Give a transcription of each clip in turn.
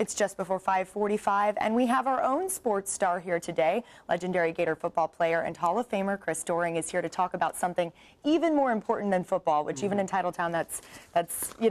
It's just before 5:45, and we have our own sports star here today. Legendary Gator football player and Hall of Famer Chris Doering is here to talk about something even more important than football, which even in Titletown,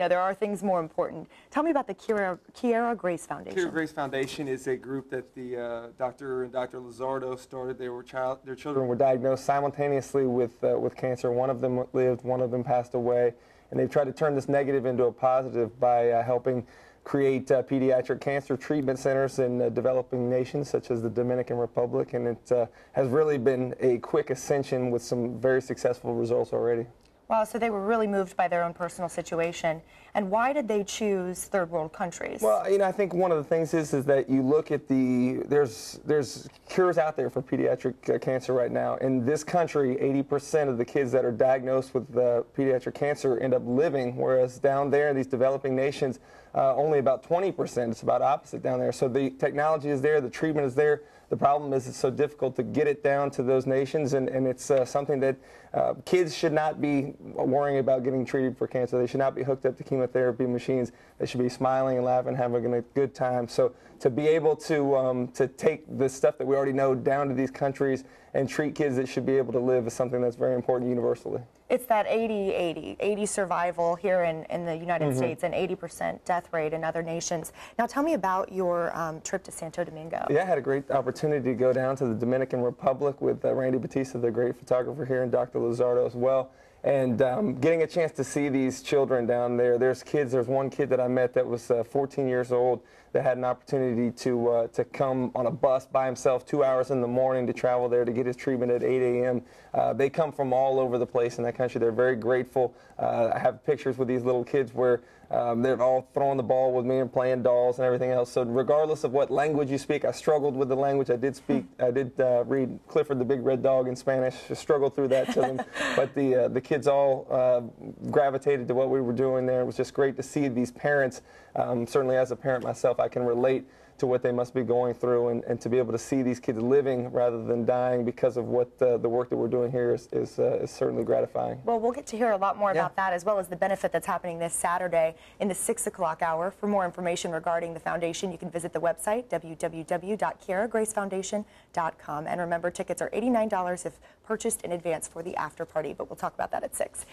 there are things more important. Tell me about the Keira Grace Foundation. Keira Grace Foundation is a group that the Dr. Lizardo started. Their children were diagnosed simultaneously with cancer. One of them lived, one of them passed away, and they've tried to turn this negative into a positive by helping create pediatric cancer treatment centers in developing nations such as the Dominican Republic, and it has really been a quick ascension with some very successful results already. Wow, so they were really moved by their own personal situation. And why did they choose third world countries? Well, I think one of the things is that you look at there's cures out there for pediatric cancer right now. In this country, 80% of the kids that are diagnosed with pediatric cancer end up living, whereas down there in these developing nations, only about 20%. It's about opposite down there. So the technology is there, the treatment is there. The problem is it's so difficult to get it down to those nations, and it's something that kids should not be worrying about getting treated for cancer. They should not be hooked up to chemotherapy machines. They should be smiling and laughing, having a good time. So to be able to take the stuff that we already know down to these countries and treat kids that should be able to live is something that's very important universally. It's that 80 survival here in the United States and 80% death rate in other nations. Now tell me about your trip to Santo Domingo. Yeah, I had a great opportunity to go down to the Dominican Republic with Randy Batista, the great photographer here, and Dr. Lizardo as well. And getting a chance to see these children down there. There's one kid that I met that was 14 years old that had an opportunity to come on a bus by himself 2 hours in the morning to travel there to get his treatment at 8 a.m. They come from all over the place in that country. They're very grateful. I have pictures with these little kids where they're all throwing the ball with me and playing dolls and everything else. So regardless of what language you speak, I struggled with the language. I did read Clifford the Big Red Dog in Spanish. I struggled through that to them. But the kids all gravitated to what we were doing there. It was just great to see these parents. Certainly as a parent myself, I can relate to what they must be going through, and to be able to see these kids living rather than dying because of what the work that we're doing here is certainly gratifying. Well, we'll get to hear a lot more about that, as well as the benefit that's happening this Saturday in the 6 o'clock hour. For more information regarding the foundation, you can visit the website, www.keiragracefoundation.com. And remember, tickets are $89 if purchased in advance for the after party, but we'll talk about that at 6.